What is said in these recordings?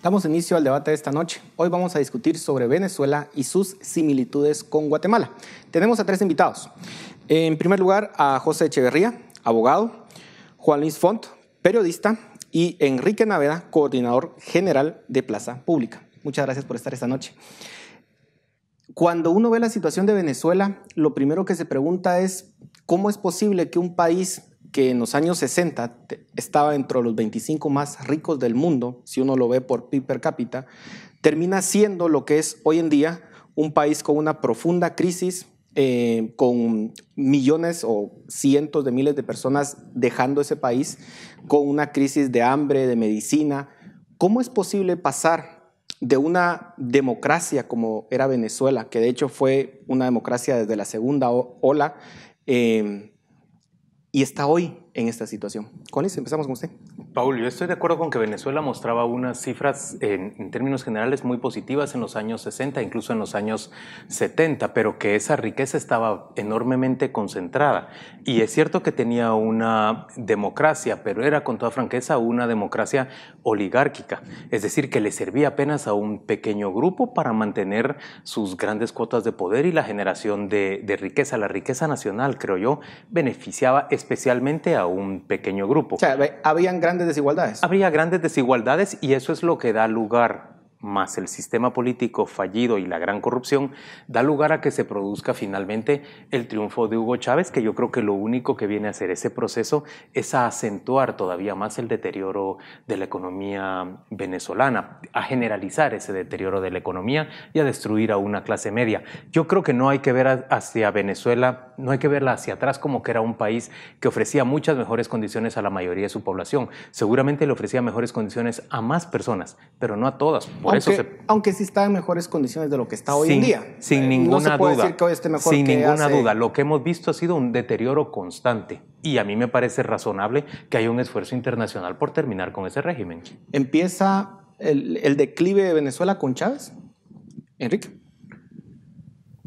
Damos inicio al debate de esta noche. Hoy vamos a discutir sobre Venezuela y sus similitudes con Guatemala. Tenemos a tres invitados. En primer lugar, a José Echeverría, abogado, Juan Luis Font, periodista, y Enrique Naveda, coordinador general de Plaza Pública. Muchas gracias por estar esta noche. Cuando uno ve la situación de Venezuela, lo primero que se pregunta es ¿cómo es posible que un país que en los años 60 estaba entre los 25 más ricos del mundo, si uno lo ve por PIB per cápita, termina siendo lo que es hoy en día un país con una profunda crisis, con millones o cientos de miles de personas dejando ese país, con una crisis de hambre, de medicina? ¿Cómo es posible pasar de una democracia como era Venezuela, que de hecho fue una democracia desde la segunda ola, y está hoy en esta situación? Conis, empezamos con usted. Paul, yo estoy de acuerdo con que Venezuela mostraba unas cifras en términos generales muy positivas en los años 60, incluso en los años 70, pero que esa riqueza estaba enormemente concentrada. Y es cierto que tenía una democracia, pero era con toda franqueza una democracia oligárquica, es decir, que le servía apenas a un pequeño grupo para mantener sus grandes cuotas de poder y la generación de riqueza. La riqueza nacional, creo yo, beneficiaba especialmente a un pequeño grupo. O sea, habían grandes desigualdades. Habría grandes desigualdades y eso es lo que da lugar, más el sistema político fallido y la gran corrupción, da lugar a que se produzca finalmente el triunfo de Hugo Chávez, que yo creo que lo único que viene a hacer ese proceso es a acentuar todavía más el deterioro de la economía venezolana, a generalizar ese deterioro de la economía y a destruir a una clase media. Yo creo que no hay que ver hacia Venezuela, no hay que verla hacia atrás como que era un país que ofrecía muchas mejores condiciones a la mayoría de su población. Seguramente le ofrecía mejores condiciones a más personas, pero no a todas. Aunque sí está en mejores condiciones de lo que está hoy en día. Sin ninguna duda. No se puede decir que hoy esté mejor sin que ninguna hace... duda. Lo que hemos visto ha sido un deterioro constante y a mí me parece razonable que haya un esfuerzo internacional por terminar con ese régimen. ¿Empieza el declive de Venezuela con Chávez? Enrique.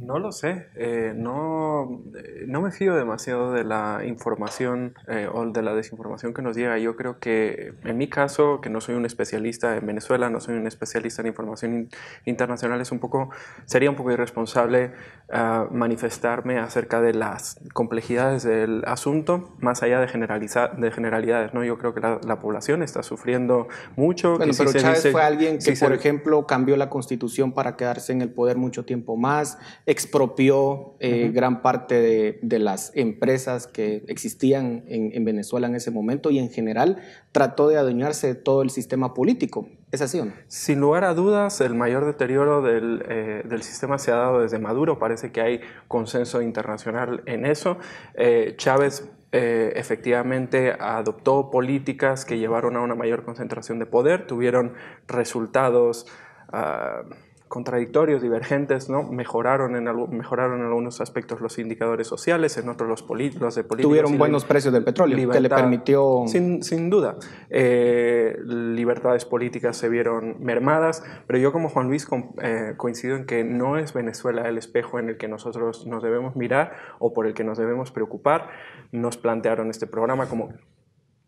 No lo sé, no me fío demasiado de la información o de la desinformación que nos llega. Yo creo que en mi caso, que no soy un especialista en Venezuela, no soy un especialista en información internacional, sería un poco irresponsable manifestarme acerca de las complejidades del asunto, más allá de generalidades, ¿no? Yo creo que la población está sufriendo mucho. Bueno, pero Chávez fue alguien que, por ejemplo, cambió la Constitución para quedarse en el poder mucho tiempo más, expropió gran parte de las empresas que existían en Venezuela en ese momento y en general trató de adueñarse de todo el sistema político. ¿Es así o no? Sin lugar a dudas, el mayor deterioro del sistema se ha dado desde Maduro. Parece que hay consenso internacional en eso. Chávez efectivamente adoptó políticas que llevaron a una mayor concentración de poder, tuvieron resultados contradictorios, divergentes, ¿no? Mejoraron en algunos aspectos los indicadores sociales, en otros los de políticos. Tuvieron buenos precios del petróleo, que le permitió... Sin duda. Libertades políticas se vieron mermadas, pero yo como Juan Luis coincido en que no es Venezuela el espejo en el que nosotros nos debemos mirar o por el que nos debemos preocupar. Nos plantearon este programa como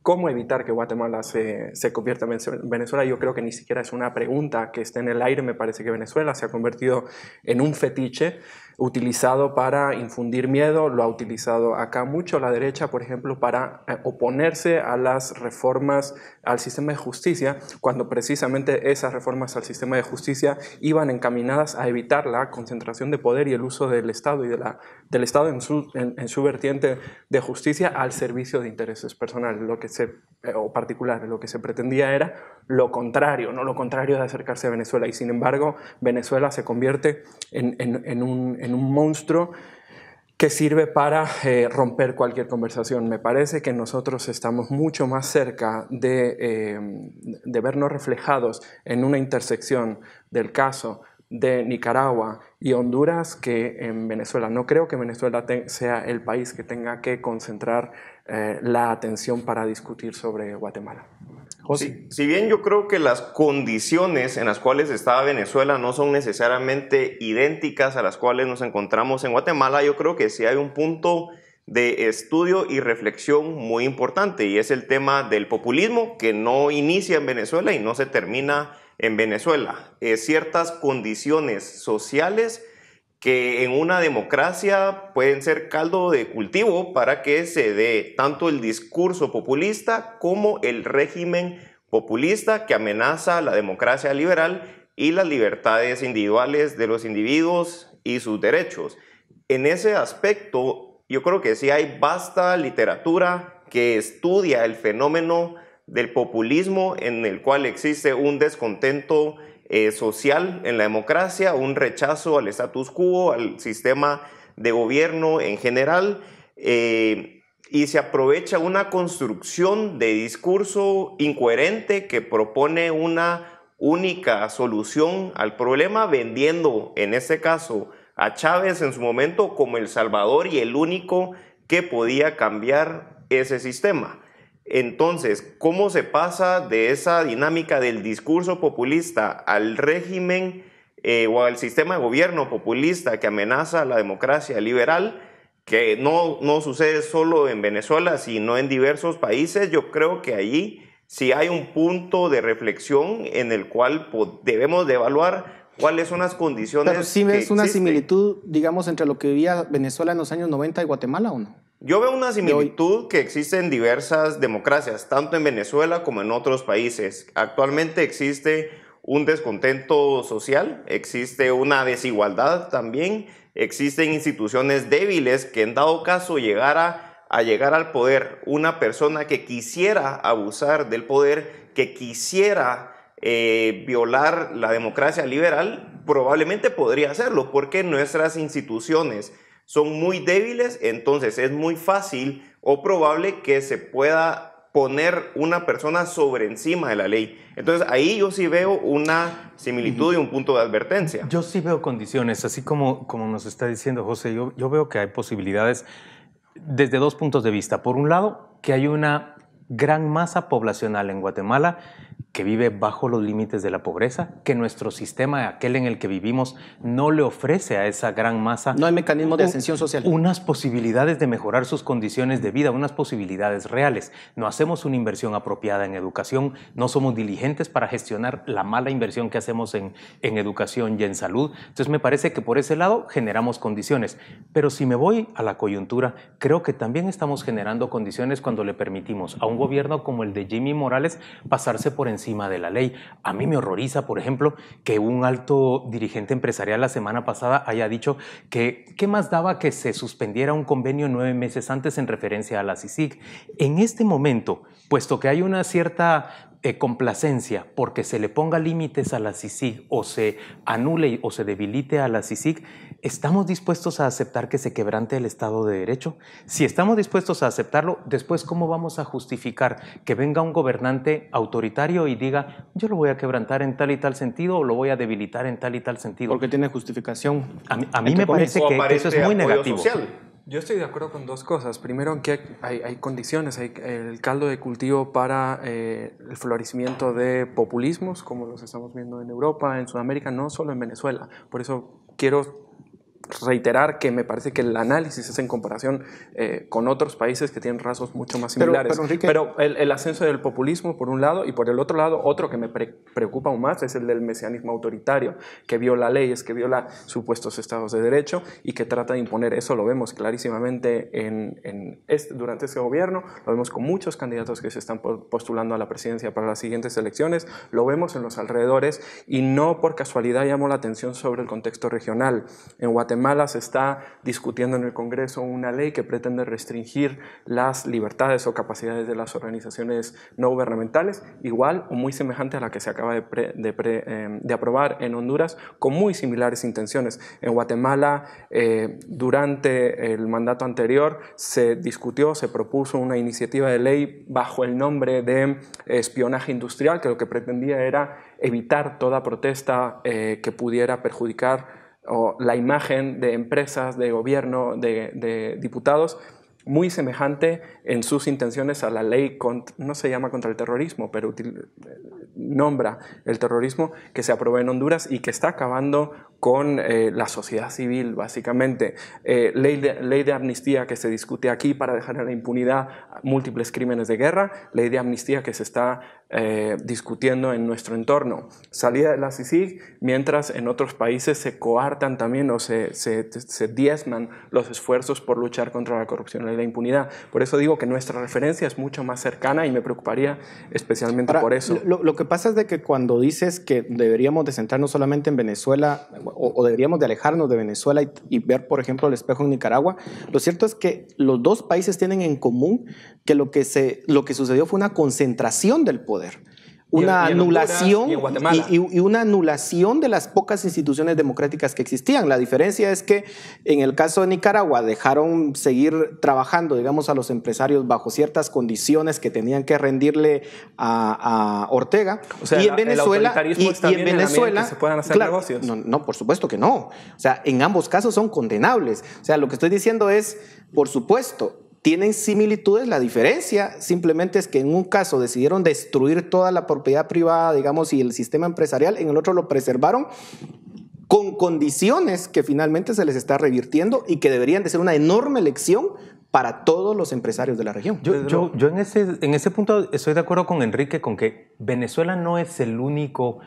¿cómo evitar que Guatemala se convierta en Venezuela? Yo creo que ni siquiera es una pregunta que esté en el aire. Me parece que Venezuela se ha convertido en un fetiche utilizado para infundir miedo. Lo ha utilizado acá mucho la derecha, por ejemplo, para oponerse a las reformas al sistema de justicia, cuando precisamente esas reformas al sistema de justicia iban encaminadas a evitar la concentración de poder y el uso del Estado y del Estado en su vertiente de justicia al servicio de intereses personales. O particulares, lo que se pretendía era lo contrario, no lo contrario de acercarse a Venezuela, y sin embargo Venezuela se convierte en un monstruo que sirve para romper cualquier conversación. Me parece que nosotros estamos mucho más cerca de vernos reflejados en una intersección del caso de Nicaragua y Honduras que en Venezuela. No creo que Venezuela sea el país que tenga que concentrar la atención para discutir sobre Guatemala. Sí, si bien yo creo que las condiciones en las cuales estaba Venezuela no son necesariamente idénticas a las cuales nos encontramos en Guatemala, yo creo que sí hay un punto de estudio y reflexión muy importante, y es el tema del populismo, que no inicia en Venezuela y no se termina en Venezuela, ciertas condiciones sociales que en una democracia pueden ser caldo de cultivo para que se dé tanto el discurso populista como el régimen populista que amenaza la democracia liberal y las libertades individuales de los individuos y sus derechos. En ese aspecto, yo creo que sí hay vasta literatura que estudia el fenómeno del populismo, en el cual existe un descontento social en la democracia, un rechazo al status quo, al sistema de gobierno en general, y se aprovecha una construcción de discurso incoherente que propone una única solución al problema, vendiendo en este caso a Chávez en su momento como el salvador y el único que podía cambiar ese sistema. Entonces, ¿cómo se pasa de esa dinámica del discurso populista al régimen o al sistema de gobierno populista que amenaza a la democracia liberal, que no sucede solo en Venezuela, sino en diversos países? Yo creo que allí sí hay un punto de reflexión en el cual debemos de evaluar cuáles son las condiciones. Pero sí ves una similitud, digamos, entre lo que vivía Venezuela en los años 90 y Guatemala, ¿o no? Yo veo una similitud que existe en diversas democracias, tanto en Venezuela como en otros países. Actualmente existe un descontento social, existe una desigualdad también, existen instituciones débiles que en dado caso llegara a llegar al poder una persona que quisiera abusar del poder, que quisiera violar la democracia liberal, probablemente podría hacerlo, porque nuestras instituciones son muy débiles, entonces es muy fácil o probable que se pueda poner una persona sobre encima de la ley. Entonces ahí yo sí veo una similitud y un punto de advertencia. Yo sí veo condiciones, así como nos está diciendo José, yo veo que hay posibilidades desde dos puntos de vista. Por un lado, que hay una gran masa poblacional en Guatemala que vive bajo los límites de la pobreza, que nuestro sistema, aquel en el que vivimos, no le ofrece a esa gran masa. No hay mecanismo de ascensión social. Unas posibilidades de mejorar sus condiciones de vida, unas posibilidades reales. No hacemos una inversión apropiada en educación, no somos diligentes para gestionar la mala inversión que hacemos en educación y en salud. Entonces me parece que por ese lado generamos condiciones. Pero si me voy a la coyuntura, creo que también estamos generando condiciones cuando le permitimos a un gobierno como el de Jimmy Morales pasarse por encima de la ley. A mí me horroriza, por ejemplo, que un alto dirigente empresarial la semana pasada haya dicho que qué más daba que se suspendiera un convenio 9 meses antes en referencia a la CICIG. En este momento, puesto que hay una cierta complacencia porque se le ponga límites a la CICIG o se anule o se debilite a la CICIG, ¿estamos dispuestos a aceptar que se quebrante el Estado de Derecho? Si estamos dispuestos a aceptarlo, después ¿cómo vamos a justificar que venga un gobernante autoritario y diga yo lo voy a quebrantar en tal y tal sentido o lo voy a debilitar en tal y tal sentido? Porque tiene justificación. A mí me parece que eso es muy negativo. Social. Yo estoy de acuerdo con dos cosas. Primero, que hay condiciones, hay el caldo de cultivo para el florecimiento de populismos, como los estamos viendo en Europa, en Sudamérica, no solo en Venezuela. Por eso quiero reiterar que me parece que el análisis es en comparación con otros países que tienen rasgos mucho más similares. Pero el ascenso del populismo por un lado, y por el otro lado otro que me preocupa aún más es el del mesianismo autoritario, que viola leyes, que viola supuestos estados de derecho y que trata de imponer eso. Lo vemos clarísimamente durante este gobierno, lo vemos con muchos candidatos que se están postulando a la presidencia para las siguientes elecciones, lo vemos en los alrededores y no por casualidad llamo la atención sobre el contexto regional. En Guatemala se está discutiendo en el Congreso una ley que pretende restringir las libertades o capacidades de las organizaciones no gubernamentales, igual o muy semejante a la que se acaba de aprobar en Honduras, con muy similares intenciones. En Guatemala, durante el mandato anterior, se discutió, se propuso una iniciativa de ley bajo el nombre de espionaje industrial, que lo que pretendía era evitar toda protesta que pudiera perjudicar o la imagen de empresas, de gobierno, de diputados, muy semejante en sus intenciones a la ley, no se llama contra el terrorismo, pero nombra el terrorismo que se aprobó en Honduras y que está acabando con la sociedad civil, básicamente. Ley de amnistía que se discute aquí para dejar en la impunidad múltiples crímenes de guerra, ley de amnistía que se está discutiendo en nuestro entorno. Salida de la CICIG, mientras en otros países se coartan también o se diezman los esfuerzos por luchar contra la corrupción y la impunidad. Por eso digo que nuestra referencia es mucho más cercana y me preocuparía especialmente por eso. Lo que pasa es de que cuando dices que deberíamos de centrarnos solamente en Venezuela o deberíamos de alejarnos de Venezuela y ver, por ejemplo, el espejo en Nicaragua, lo cierto es que los dos países tienen en común que lo que sucedió fue una concentración del poder. Una anulación y una anulación de las pocas instituciones democráticas que existían. La diferencia es que en el caso de Nicaragua dejaron seguir trabajando, digamos, a los empresarios bajo ciertas condiciones que tenían que rendirle a Ortega. O sea, y en Venezuela, que se puedan hacer negocios. No, por supuesto que no. O sea, en ambos casos son condenables. O sea, lo que estoy diciendo es, por supuesto, tienen similitudes. La diferencia simplemente es que en un caso decidieron destruir toda la propiedad privada, digamos, y el sistema empresarial, en el otro lo preservaron con condiciones que finalmente se les está revirtiendo y que deberían de ser una enorme lección para todos los empresarios de la región. Yo en ese punto estoy de acuerdo con Enrique, con que Venezuela no es el único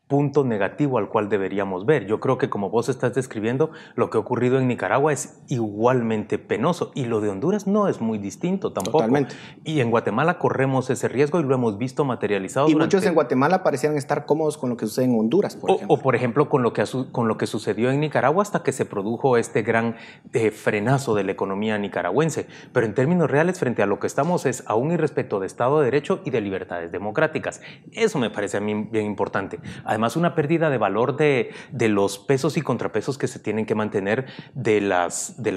punto negativo al cual deberíamos ver. Yo creo que, como vos estás describiendo, lo que ha ocurrido en Nicaragua es igualmente penoso, y lo de Honduras no es muy distinto tampoco. Totalmente. Y en Guatemala corremos ese riesgo y lo hemos visto materializado. Y muchos en Guatemala parecían estar cómodos con lo que sucede en Honduras, por ejemplo. O por ejemplo, con lo que sucedió en Nicaragua hasta que se produjo este gran frenazo de la economía nicaragüense. Pero en términos reales, frente a lo que estamos es a un irrespeto de Estado de Derecho y de libertades democráticas. Eso me parece a mí bien importante. Además, una pérdida de valor de los pesos y contrapesos que se tienen que mantener de la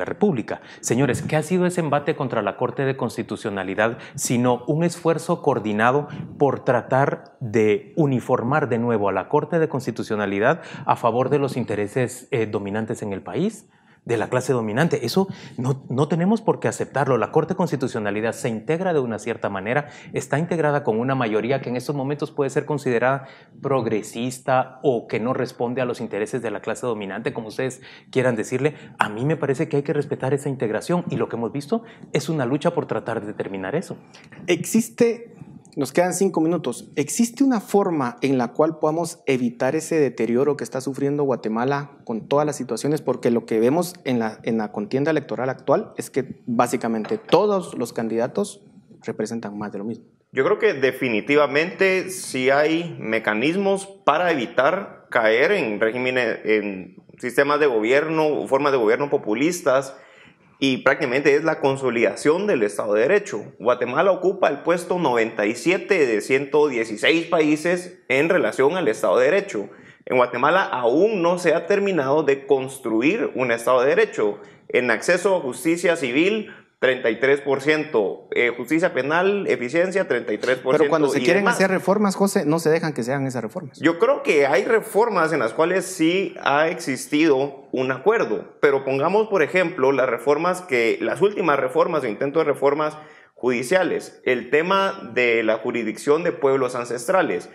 República. Señores, ¿qué ha sido ese embate contra la Corte de Constitucionalidad sino un esfuerzo coordinado por tratar de uniformar de nuevo a la Corte de Constitucionalidad a favor de los intereses dominantes en el país? De la clase dominante. Eso no tenemos por qué aceptarlo. La Corte de Constitucionalidad se integra de una cierta manera, está integrada con una mayoría que en estos momentos puede ser considerada progresista o que no responde a los intereses de la clase dominante, como ustedes quieran decirle. A mí me parece que hay que respetar esa integración, y lo que hemos visto es una lucha por tratar de determinar eso. Nos quedan 5 minutos. ¿Existe una forma en la cual podamos evitar ese deterioro que está sufriendo Guatemala con todas las situaciones? Porque lo que vemos en la contienda electoral actual es que básicamente todos los candidatos representan más de lo mismo. Yo creo que definitivamente sí hay mecanismos para evitar caer en regímenes, en sistemas de gobierno o formas de gobierno populistas, y prácticamente es la consolidación del Estado de Derecho. Guatemala ocupa el puesto 97 de 116 países en relación al Estado de Derecho. En Guatemala aún no se ha terminado de construir un Estado de Derecho. En acceso a justicia civil, 33%, justicia penal, eficiencia, 33%. Pero cuando se quieren hacer reformas, José, no se dejan que se hagan esas reformas. Yo creo que hay reformas en las cuales sí ha existido un acuerdo, pero pongamos, por ejemplo, las últimas reformas o intentos de reformas judiciales, el tema de la jurisdicción de pueblos ancestrales.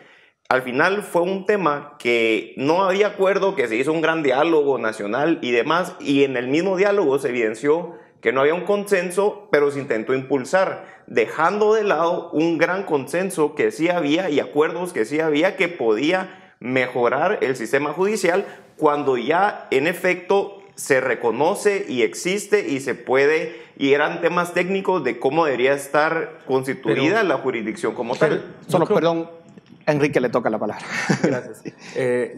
Al final fue un tema que no había acuerdo, que se hizo un gran diálogo nacional y demás, y en el mismo diálogo se evidenció que no había un consenso, pero se intentó impulsar, dejando de lado un gran consenso que sí había y acuerdos que sí había, que podía mejorar el sistema judicial cuando ya en efecto se reconoce y existe y se puede, y eran temas técnicos de cómo debería estar constituida la jurisdicción como tal. Perdón, Enrique le toca la palabra. Gracias.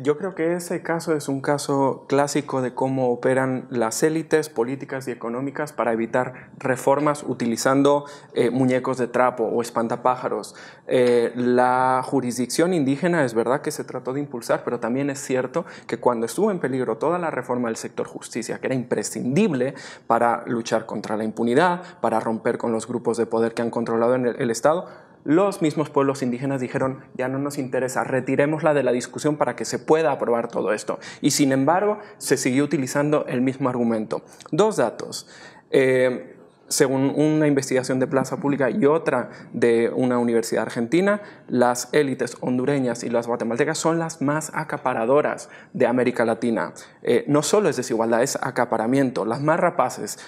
Yo creo que ese caso es un caso clásico de cómo operan las élites políticas y económicas para evitar reformas utilizando muñecos de trapo o espantapájaros. La jurisdicción indígena es verdad que se trató de impulsar, pero también es cierto que cuando estuvo en peligro toda la reforma del sector justicia, que era imprescindible para luchar contra la impunidad, para romper con los grupos de poder que han controlado en el Estado, los mismos pueblos indígenas dijeron, ya no nos interesa, retirémosla de la discusión para que se pueda aprobar todo esto. Y sin embargo, se siguió utilizando el mismo argumento. 2 datos. Según una investigación de Plaza Pública y otra de una universidad argentina, las élites hondureñas y las guatemaltecas son las más acaparadoras de América Latina. No solo es desigualdad, es acaparamiento. Las más rapaces,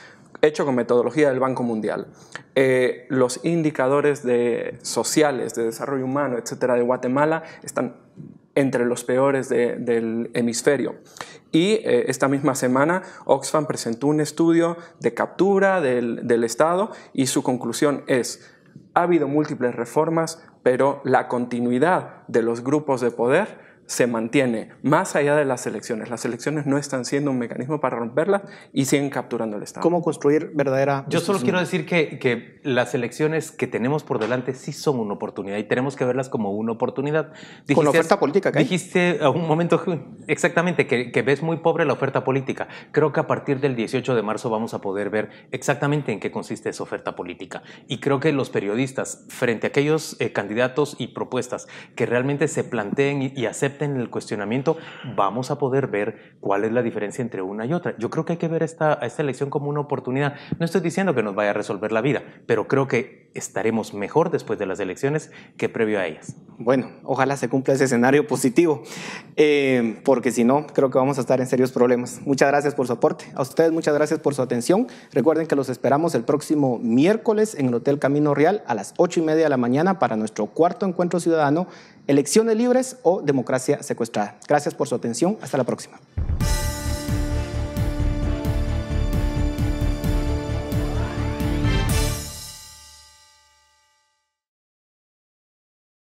hecho con metodología del Banco Mundial. Los indicadores sociales, de desarrollo humano, etcétera, de Guatemala están entre los peores del hemisferio. Y esta misma semana Oxfam presentó un estudio de captura del Estado y su conclusión es: ha habido múltiples reformas, pero la continuidad de los grupos de poder se mantiene más allá de las elecciones. Las elecciones no están siendo un mecanismo para romperlas y siguen capturando el Estado. ¿Cómo construir verdadera? Yo solo quiero decir que las elecciones que tenemos por delante sí son una oportunidad y tenemos que verlas como una oportunidad. Con la oferta política que hay. Dijiste a un momento exactamente que ves muy pobre la oferta política. Creo que a partir del 18 de marzo vamos a poder ver exactamente en qué consiste esa oferta política. Y creo que los periodistas, frente a aquellos candidatos y propuestas que realmente se planteen y acepten en el cuestionamiento, vamos a poder ver cuál es la diferencia entre una y otra. Yo creo que hay que ver esta elección como una oportunidad. No estoy diciendo que nos vaya a resolver la vida, pero creo que estaremos mejor después de las elecciones que previo a ellas. Bueno, ojalá se cumpla ese escenario positivo, porque si no, creo que vamos a estar en serios problemas. Muchas gracias por su aporte. A ustedes muchas gracias por su atención. Recuerden que los esperamos el próximo miércoles en el Hotel Camino Real a las 8:30 de la mañana para nuestro cuarto encuentro ciudadano, Elecciones Libres o Democracia Secuestrada. Gracias por su atención. Hasta la próxima.